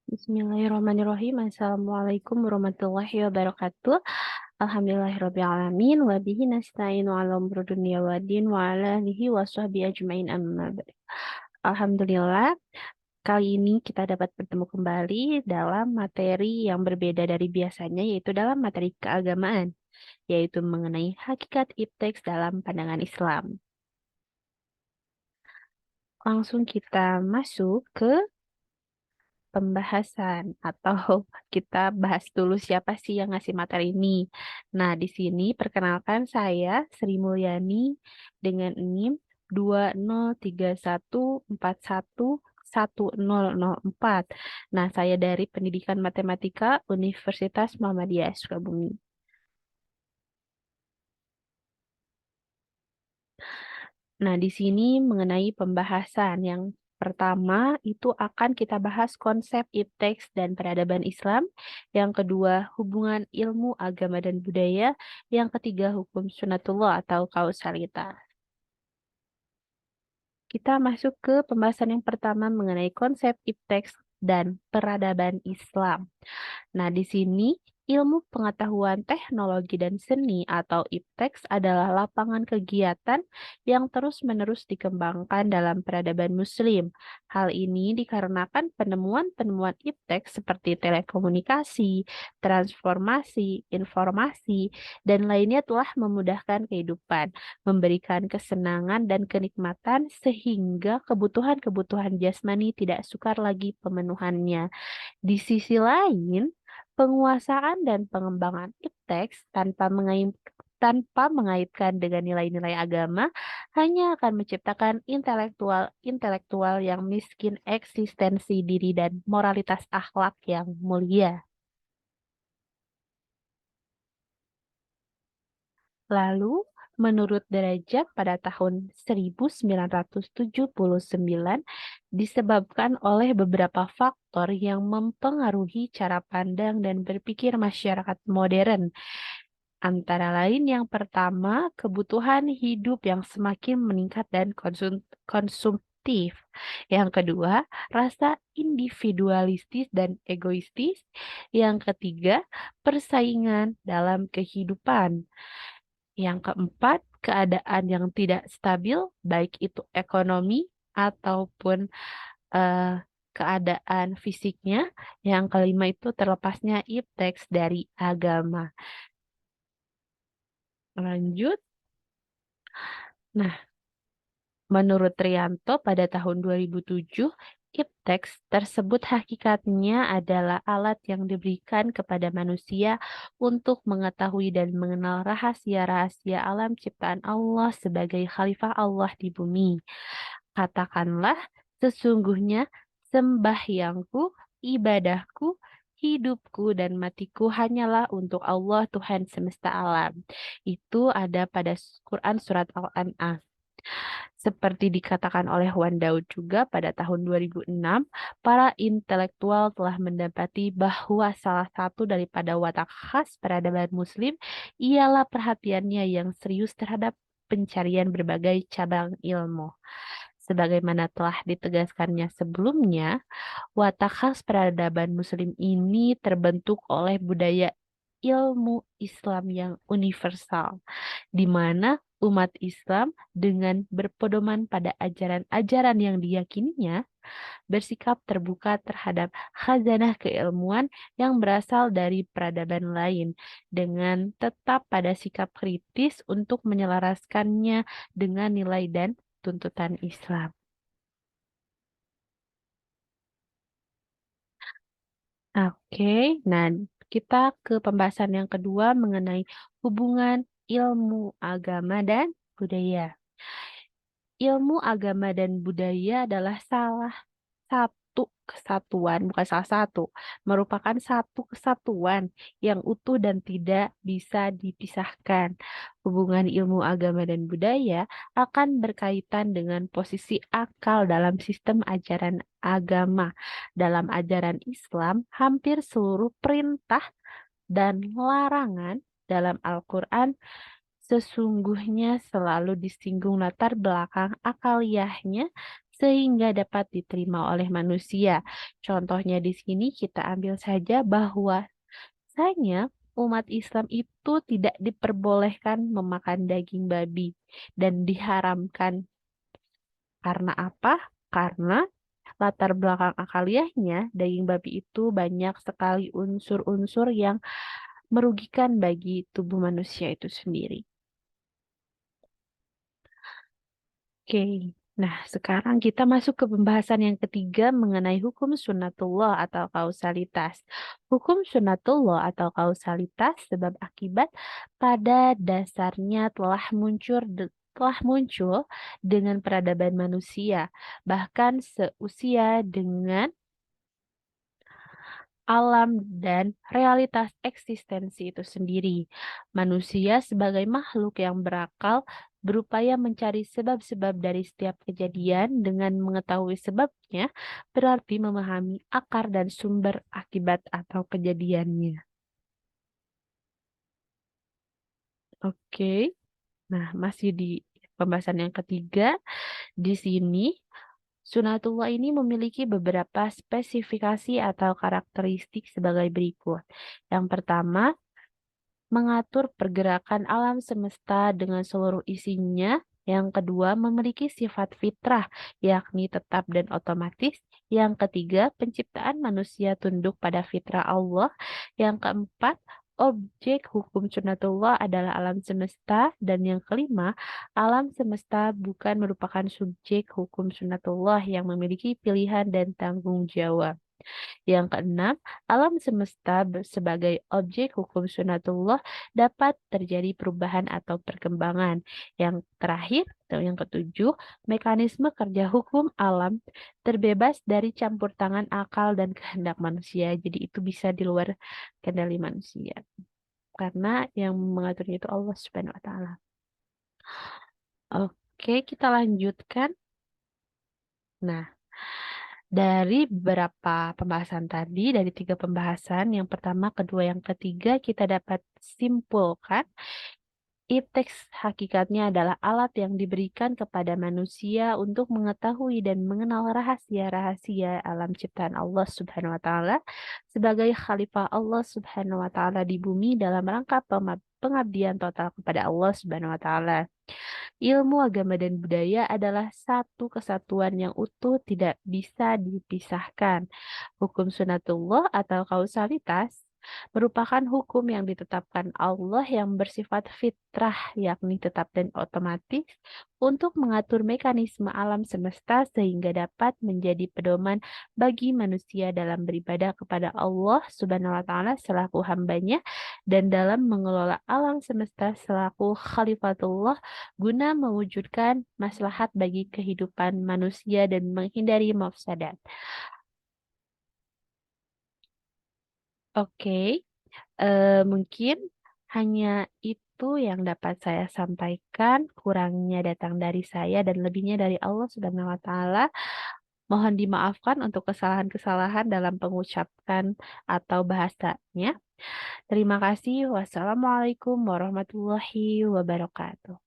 Bismillahirrahmanirrahim. Assalamualaikum warahmatullahi wabarakatuh. Alhamdulillahirrabbilalamin. Wabihi nasta'inu ala umur dunia wa din wa ala alihi wa sahbihi ajma'in amma ba'd. Alhamdulillah, kali ini kita dapat bertemu kembali dalam materi yang berbeda dari biasanya, yaitu dalam materi keagamaan, yaitu mengenai hakikat ipteks dalam pandangan Islam. Langsung kita masuk ke pembahasan atau kita bahas dulu siapa sih yang ngasih materi ini. Nah, di sini perkenalkan saya Sri Mulyani dengan NIM 20314110004. Nah, saya dari Pendidikan Matematika Universitas Muhammadiyah Sukabumi. Nah, di sini mengenai pembahasan yang pertama itu akan kita bahas konsep ipteks dan peradaban Islam. Yang kedua, hubungan ilmu, agama, dan budaya. Yang ketiga, hukum sunatullah atau kausalitas. Kita masuk ke pembahasan yang pertama mengenai konsep ipteks dan peradaban Islam. Nah, di sini ilmu pengetahuan teknologi dan seni atau IPTEX adalah lapangan kegiatan yang terus-menerus dikembangkan dalam peradaban Muslim. Hal ini dikarenakan penemuan-penemuan IPTEX seperti telekomunikasi, transformasi, informasi, dan lainnya telah memudahkan kehidupan, memberikan kesenangan dan kenikmatan sehingga kebutuhan-kebutuhan jasmani tidak sukar lagi pemenuhannya. Di sisi lain, penguasaan dan pengembangan ipteks tanpa mengaitkan dengan nilai-nilai agama hanya akan menciptakan intelektual yang miskin eksistensi diri dan moralitas akhlak yang mulia. Lalu, menurut Derajat pada tahun 1979, disebabkan oleh beberapa faktor yang mempengaruhi cara pandang dan berpikir masyarakat modern. Antara lain yang pertama, kebutuhan hidup yang semakin meningkat dan konsumtif. Yang kedua, rasa individualistis dan egoistis. Yang ketiga, persaingan dalam kehidupan. Yang keempat, keadaan yang tidak stabil, baik itu ekonomi ataupun eh, keadaan fisiknya. Yang kelima itu terlepasnya ipteks dari agama. Lanjut. Nah, menurut Trianto pada tahun 2007, ipteks tersebut hakikatnya adalah alat yang diberikan kepada manusia untuk mengetahui dan mengenal rahasia-rahasia alam ciptaan Allah sebagai khalifah Allah di bumi. Katakanlah, sesungguhnya sembahyangku, ibadahku, hidupku, dan matiku hanyalah untuk Allah Tuhan semesta alam. Itu ada pada Quran Surat Al-An'am. Seperti dikatakan oleh Wan Daud juga pada tahun 2006, para intelektual telah mendapati bahwa salah satu daripada watak khas peradaban Muslim ialah perhatiannya yang serius terhadap pencarian berbagai cabang ilmu. Sebagaimana telah ditegaskannya sebelumnya, watak khas peradaban Muslim ini terbentuk oleh budaya ilmu Islam yang universal, di mana umat Islam dengan berpedoman pada ajaran-ajaran yang diyakininya, bersikap terbuka terhadap khazanah keilmuan yang berasal dari peradaban lain, dengan tetap pada sikap kritis untuk menyelaraskannya dengan nilai dan tuntutan Islam. Oke, nah kita ke pembahasan yang kedua mengenai hubungan ilmu agama dan budaya. Ilmu agama dan budaya adalah salah satu kesatuan, bukan salah satu, merupakan satu kesatuan yang utuh dan tidak bisa dipisahkan. Hubungan ilmu agama dan budaya akan berkaitan dengan posisi akal dalam sistem ajaran agama. Dalam ajaran Islam, hampir seluruh perintah dan larangan dalam Al-Quran sesungguhnya selalu disinggung latar belakang akaliyahnya sehingga dapat diterima oleh manusia. Contohnya di sini kita ambil saja bahwasanya umat Islam itu tidak diperbolehkan memakan daging babi dan diharamkan. Karena apa? Karena latar belakang akaliahnya, daging babi itu banyak sekali unsur-unsur yang merugikan bagi tubuh manusia itu sendiri. Oke, nah sekarang kita masuk ke pembahasan yang ketiga mengenai hukum sunatullah atau kausalitas. Hukum sunatullah atau kausalitas sebab akibat pada dasarnya telah muncul dengan peradaban manusia, bahkan seusia dengan alam dan realitas eksistensi itu sendiri. Manusia sebagai makhluk yang berakal berupaya mencari sebab-sebab dari setiap kejadian dengan mengetahui sebabnya, berarti memahami akar dan sumber akibat atau kejadiannya. Oke, nah masih di pembahasan yang ketiga, di sini sunatullah ini memiliki beberapa spesifikasi atau karakteristik sebagai berikut. Yang pertama, mengatur pergerakan alam semesta dengan seluruh isinya. Yang kedua, memiliki sifat fitrah, yakni tetap dan otomatis. Yang ketiga, penciptaan manusia tunduk pada fitrah Allah. Yang keempat, objek hukum sunatullah adalah alam semesta. Dan yang kelima, alam semesta bukan merupakan subjek hukum sunatullah yang memiliki pilihan dan tanggung jawab. Yang keenam, alam semesta sebagai objek hukum sunatullah dapat terjadi perubahan atau perkembangan. Yang terakhir, atau yang ketujuh, mekanisme kerja hukum alam terbebas dari campur tangan akal dan kehendak manusia. Jadi itu bisa di luar kendali manusia. Karena yang mengaturnya itu Allah Subhanahu wa taala. Oke, kita lanjutkan. Nah, dari beberapa pembahasan tadi, dari 3 pembahasan, yang pertama, kedua, yang ketiga, kita dapat simpulkan e-text hakikatnya adalah alat yang diberikan kepada manusia untuk mengetahui dan mengenal rahasia-rahasia alam ciptaan Allah Subhanahu wa taala sebagai khalifah Allah Subhanahu wa taala di bumi dalam rangka pengabdian total kepada Allah Subhanahu wa taala. Ilmu agama dan budaya adalah satu kesatuan yang utuh, tidak bisa dipisahkan. Hukum sunatullah atau kausalitas merupakan hukum yang ditetapkan Allah yang bersifat fitrah, yakni tetap dan otomatis, untuk mengatur mekanisme alam semesta sehingga dapat menjadi pedoman bagi manusia dalam beribadah kepada Allah Subhanahu wa taala selaku hambanya dan dalam mengelola alam semesta selaku khalifatullah guna mewujudkan maslahat bagi kehidupan manusia dan menghindari mafsadat. Oke, mungkin hanya itu yang dapat saya sampaikan. Kurangnya datang dari saya dan lebihnya dari Allah Subhanahu wa taala. Mohon dimaafkan untuk kesalahan-kesalahan dalam pengucapan atau bahasanya. Terima kasih. Wassalamualaikum warahmatullahi wabarakatuh.